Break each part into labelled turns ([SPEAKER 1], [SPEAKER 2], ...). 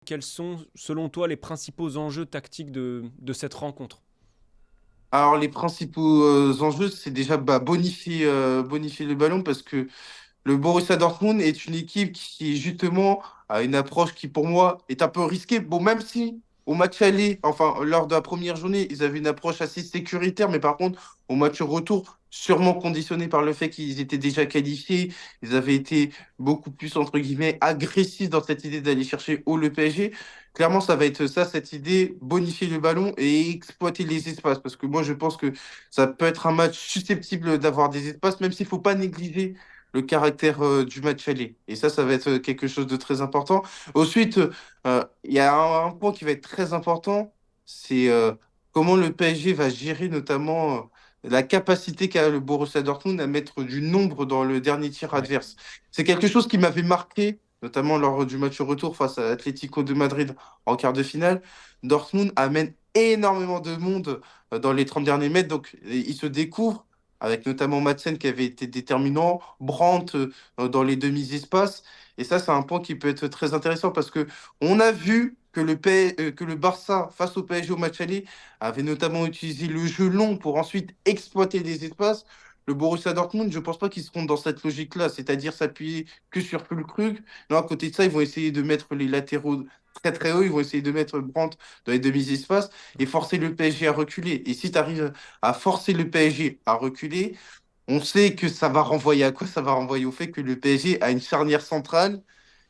[SPEAKER 1] quels sont, selon toi, les principaux enjeux tactiques de cette rencontre?
[SPEAKER 2] Alors, les principaux enjeux, c'est déjà bonifier le ballon parce que le Borussia Dortmund est une équipe qui, justement, a une approche qui, pour moi, est un peu risquée. Bon, même si au match aller, enfin, lors de la première journée, ils avaient une approche assez sécuritaire, mais par contre, au match retour, sûrement conditionné par le fait qu'ils étaient déjà qualifiés, ils avaient été beaucoup plus, entre guillemets, agressifs dans cette idée d'aller chercher haut le PSG. Clairement, ça va être ça, cette idée, bonifier le ballon et exploiter les espaces. Parce que moi, je pense que ça peut être un match susceptible d'avoir des espaces, même s'il ne faut pas négliger le caractère du match aller. Et ça va être quelque chose de très important. Ensuite, il y a un point qui va être très important, c'est comment le PSG va gérer notamment la capacité qu'a le Borussia Dortmund à mettre du nombre dans le dernier tir
[SPEAKER 1] Ouais.
[SPEAKER 2] adverse. C'est quelque chose qui m'avait marqué, notamment lors du match retour face à l'Atlético de Madrid en quart de finale. Dortmund amène énormément de monde dans les 30 derniers mètres, donc il se découvre avec notamment Madsen qui avait été déterminant, Brandt dans les demi-espaces. Et ça, c'est un point qui peut être très intéressant parce que on a vu que que le Barça, face au PSG au match aller, avait notamment utilisé le jeu long pour ensuite exploiter les espaces. Le Borussia Dortmund, je ne pense pas qu'ils seront dans cette logique-là, c'est-à-dire s'appuyer que sur Füllkrug. Non, à côté de ça, ils vont essayer de mettre les latéraux très très haut, ils vont essayer de mettre Brandt dans les demi-espaces et forcer le PSG à reculer. Et si tu arrives à forcer le PSG à reculer, on sait que ça va renvoyer à quoi? Ça va renvoyer au fait que le PSG a une charnière centrale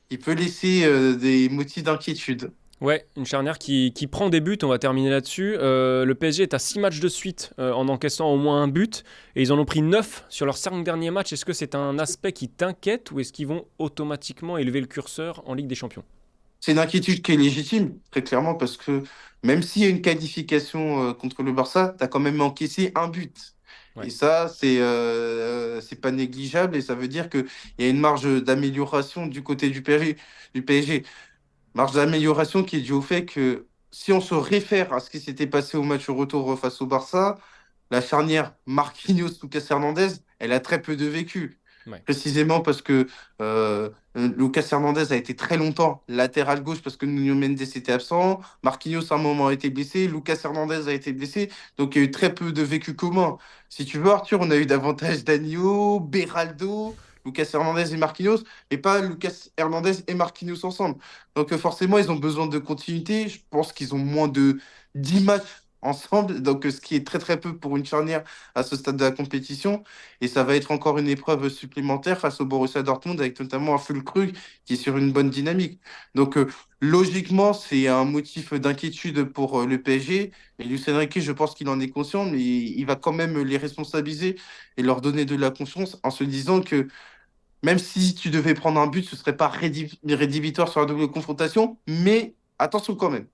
[SPEAKER 2] qui peut laisser des motifs d'inquiétude.
[SPEAKER 1] Ouais, une charnière qui prend des buts, on va terminer là-dessus. Le PSG est à 6 matchs de suite en encaissant au moins un but, et ils en ont pris 9 sur leurs 5 derniers matchs. Est-ce que c'est un aspect qui t'inquiète ou est-ce qu'ils vont automatiquement élever le curseur en Ligue des Champions?
[SPEAKER 2] C'est une inquiétude qui est légitime, très clairement, parce que même s'il y a une qualification contre le Barça, tu as quand même encaissé un but.
[SPEAKER 1] Ouais.
[SPEAKER 2] Et ça, c'est pas négligeable et ça veut dire qu'il y a une marge d'amélioration du côté du PSG. Marge d'amélioration qui est due au fait que si on se réfère à ce qui s'était passé au match retour face au Barça, la charnière Marquinhos-Lucas Hernandez, elle a très peu de vécu.
[SPEAKER 1] Ouais.
[SPEAKER 2] Précisément parce que Lucas Hernandez a été très longtemps latéral gauche parce que Nuno Mendes était absent. Marquinhos, à un moment, a été blessé. Lucas Hernandez a été blessé. Donc, il y a eu très peu de vécu commun. Si tu veux, Arthur, on a eu davantage Danilo, Beraldo, Lucas Hernandez et Marquinhos, mais pas Lucas Hernandez et Marquinhos ensemble. Donc, forcément, ils ont besoin de continuité. Je pense qu'ils ont moins de 10 matchs ensemble, donc ce qui est très très peu pour une charnière à ce stade de la compétition. Et ça va être encore une épreuve supplémentaire face au Borussia Dortmund, avec notamment un Füllkrug qui est sur une bonne dynamique. Donc logiquement, c'est un motif d'inquiétude pour le PSG. Et Luis Enrique, je pense qu'il en est conscient, mais il va quand même les responsabiliser et leur donner de la confiance en se disant que même si tu devais prendre un but, ce serait pas rédhibitoire sur la double confrontation, mais attention quand même.